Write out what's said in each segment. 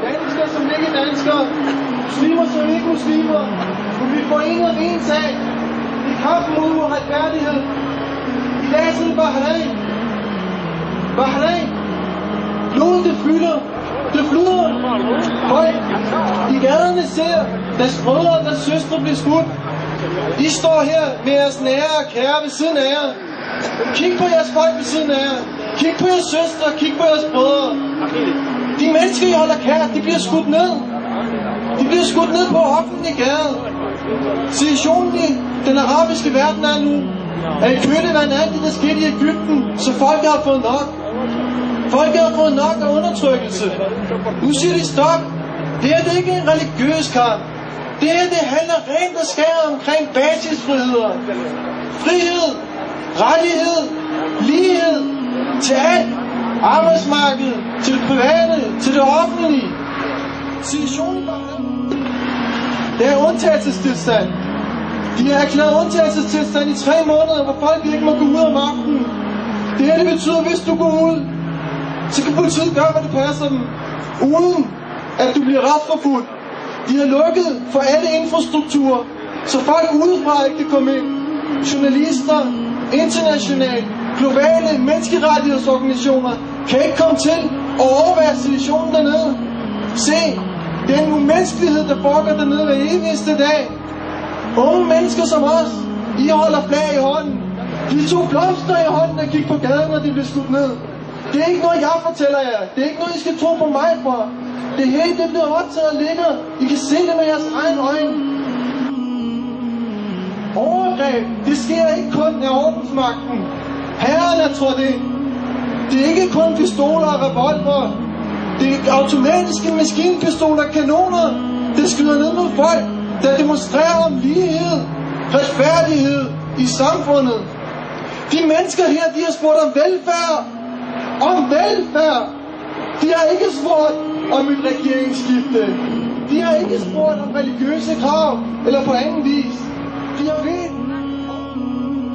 Danskere som ikke danskere, muslimer som ikke muslimer, kunne blive forenet om en sag i kampen mod uretfærdighed. I dag er det Bahrain. Bahrain. Blodet det fylder. Det flyder. Folk i gaderne ser deres brødre og deres søstre blive skudt. I står her med jeres nære og kære ved siden af jer. Kig på jeres folk ved siden af jer. Kig på jeres søstre, kig på jeres brødre. De mennesker, I holder kært, de bliver skudt ned. De bliver skudt ned på offentlig gade. Situationen i den arabiske verden er nu, at i kølevand af det, der skete i Egypten, så folk har fået nok. Folk har fået nok af undertrykkelse. Nu siger de stop. Det her det er ikke en religiøs kamp. Det her det handler rent og skær omkring basisfriheder. Frihed, rettighed, lighed til alt. Arbejdsmarkedet, til det private, til det offentlige. Situationen det er undtagelsestilstand. De har erklæret undtagelsestilstand i 3 måneder, hvor folk ikke må gå ud om aftenen. Det her det betyder, at hvis du går ud, så kan politiet gøre, hvad det passer dem, uden at du bliver retsforfulgt. De har lukket for alle infrastrukturer, så folk udefra ikke kan komme ind. Journalister, internationale, globale menneskerettighedsorganisationer kan ikke komme til at overvære situationen dernede. Se, den umenneskelighed, der foregår dernede hver eneste dag. Unge mennesker som os, I holder flag i hånden. De tog blomster i hånden og gik på gaden, når de blev skudt ned. Det er ikke noget, jeg fortæller jer. Det er ikke noget, I skal tro på mig for. Det hele det bliver optaget og ligger. I kan se det med jeres egen øjne. Overgreb, det sker ikke kun af ordensmagten. Herren er trådt ind. Det er ikke kun pistoler og revolver. Det er automatiske maskinpistoler og kanoner, der skyder ned mod folk, der demonstrerer om lighed, retfærdighed i samfundet. De mennesker her, de har spurgt om velfærd. Om velfærd. De har ikke spurgt om et regeringsskifte. De har ikke spurgt om religiøse krav, eller på anden vis. De har bedt om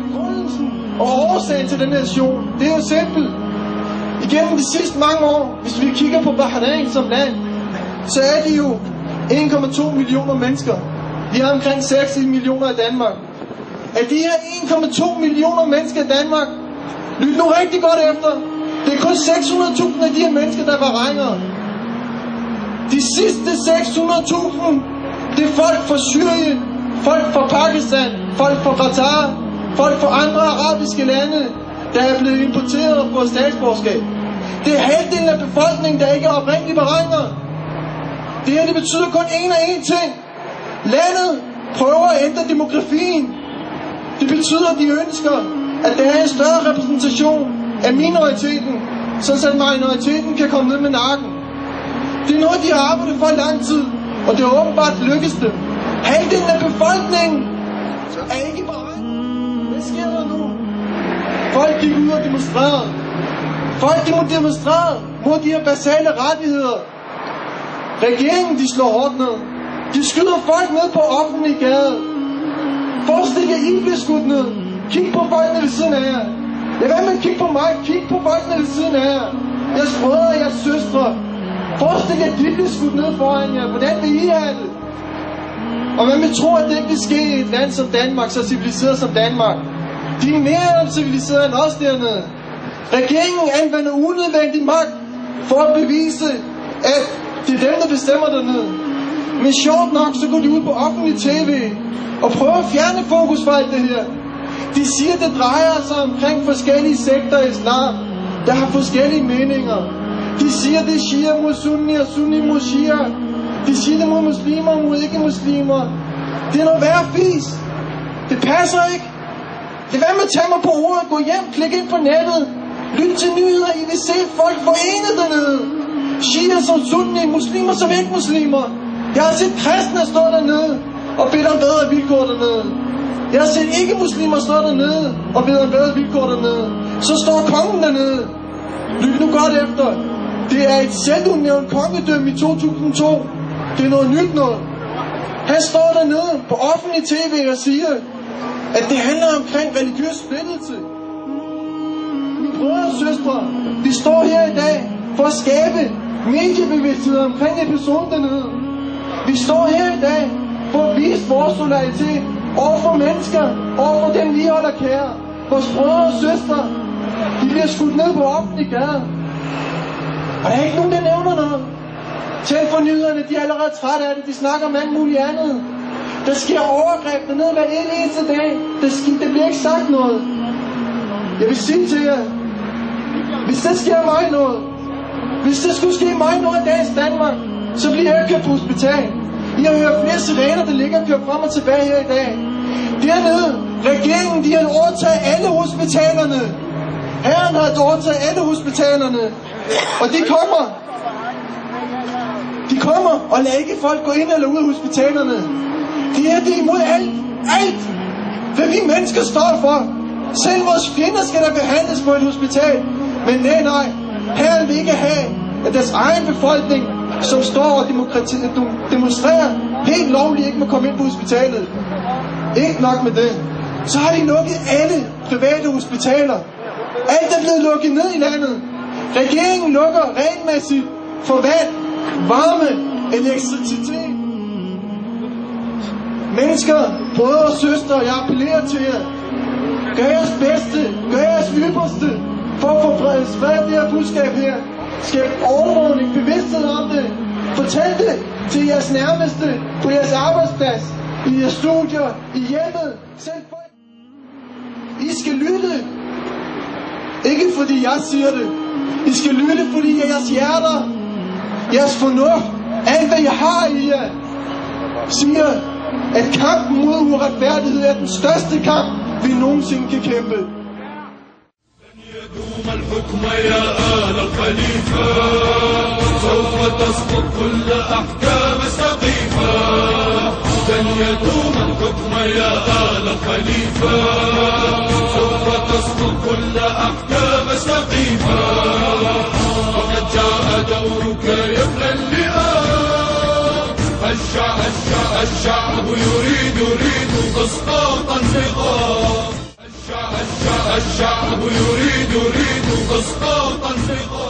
begrundelsen og årsagen til den nation. Det er jo simpelt. Igennem de sidste mange år, hvis vi kigger på Bahrain som land, så er de jo 1,2 millioner mennesker. Vi har omkring 6 millioner i Danmark. Af de her 1,2 millioner mennesker i Danmark, lyt nu rigtig godt efter, det er kun 600.000 af de her mennesker, der var regner. De sidste 600.000, det er folk fra Syrien, folk fra Pakistan, folk fra Qatar, folk fra andre arabiske lande, der er blevet importeret og fået statsborgerskab. Det er halvdelen af befolkningen, der ikke er oprindeligt beregner. Det her, det betyder kun én ting. Landet prøver at ændre demografien. Det betyder, at de ønsker, at der er en større repræsentation af minoriteten, så at minoriteten kan komme ned med nakken. Det er noget, de har arbejdet for i lang tid. og det er åbenbart lykkes dem. Halvdelen af befolkningen er ikke beregnet. Hvad sker der nu? Folk gik ud og demonstrerede. Folk de må demonstrere mod de her basale rettigheder. Regeringen de slår hårdt ned. De skyder folk ned på offentlig gade. Forestil jer, I bliver skudt ned. Kig på folkene ved siden af jer. Lad være med at kigge på mig. Kig på folkene ved siden af jer. Jeres brødre og jeres søstre. Forestil jer, at de bliver skudt ned foran jer. Hvordan vil I have det? Og man vil tro, at det ikke vil ske i et land som Danmark, så civiliseret som Danmark. De er mere civiliseret end os dernede. Regeringen anvender unødvendig magt for at bevise, at det er dem, der bestemmer dernede. Men sjovt nok, så går de ud på offentlig tv og prøver at fjerne fokus fra alt det her. De siger, at det drejer sig omkring forskellige sekter i islam, der har forskellige meninger. De siger, det er shia mod sunni og sunni mod shia. De siger det mod muslimer og mod ikke-muslimer. Det er noget værre fis. Det passer ikke. Det er med at tage mig på ordet. Gå hjem, klik ind på nettet. Lyt til nyheder. I vil se folk forenet dernede. Shia som sunni, muslimer som ikke-muslimer. Jeg har set kristne stå dernede og bedt om bedre vilkår dernede. Jeg har set ikke-muslimer stå dernede og bedt om bedre vilkår dernede. Så står kongen dernede. Lyt nu godt efter. Det er et selvudnævnt kongedømme i 2002. Det er noget nyt noget. Han står dernede på offentlig tv og siger, at det handler omkring religiøs splittelse. Mine brødre og søstre, vi står her i dag for at skabe mediebevidsthed omkring episoden dernede. Vi står her i dag for at vise vores solidaritet over for mennesker, over for dem vi holder kære. Vores brødre og søstre, de bliver skudt ned på offentlig gade. Og der er ikke nogen, der nævner noget. Tænd for nyhederne, de er allerede trætte af det. De snakker om alt muligt andet. Der sker overgreb dernede hver eneste dag. Det bliver ikke sagt noget. Jeg vil sige til jer, hvis det sker mig noget, hvis det skulle ske mig noget i dagens Danmark, så bliver jeg kørt på hospital. I har hørt flere sirener, der ligger og kører frem og tilbage her i dag. Dernede, regeringen, de har overtaget alle hospitalerne. Herren har overtaget alle hospitalerne. Og de kommer og lader ikke folk gå ind eller ud af hospitalerne. Det er imod alt, hvad vi mennesker står for. Selv vores fjender skal der behandles på et hospital. Men nej, Herren vil ikke have, at deres egen befolkning, som står og demonstrerer helt lovligt, ikke må komme ind på hospitalet. Ikke nok med det. Så har de lukket alle private hospitaler. Alt er blevet lukket ned i landet. Regeringen lukker regelmæssigt for vand, varme, elektricitet. Mennesker, brødre og søstre, jeg appellerer til jer. Gør jeres bedste, gør jeres ypperste for at få spredt det her budskab her. Skab overvågning, bevidsthed om det. Fortæl det til jeres nærmeste, på jeres arbejdsplads, i jeres studier, i hjemmet. Selv folk. I skal lytte. Ikke fordi jeg siger det. I skal lytte, fordi jeres hjerter, jeres fornuft, alt hvad jeg har i jer, siger, at kampen mod uretfærdighed er den største kamp, vi nogensinde kan kæmpe. يدوم الحكم يا آل الخليفة سوف تسقط كل أحكام سقيفة لن يدوم الحكم يا آل الخليفة سوف تسقط كل أحكام سقيفة وقد جاء دورك يا ابن اللئام الشعب يريد إسقاط النظام الشعب يريد إسقاط النظام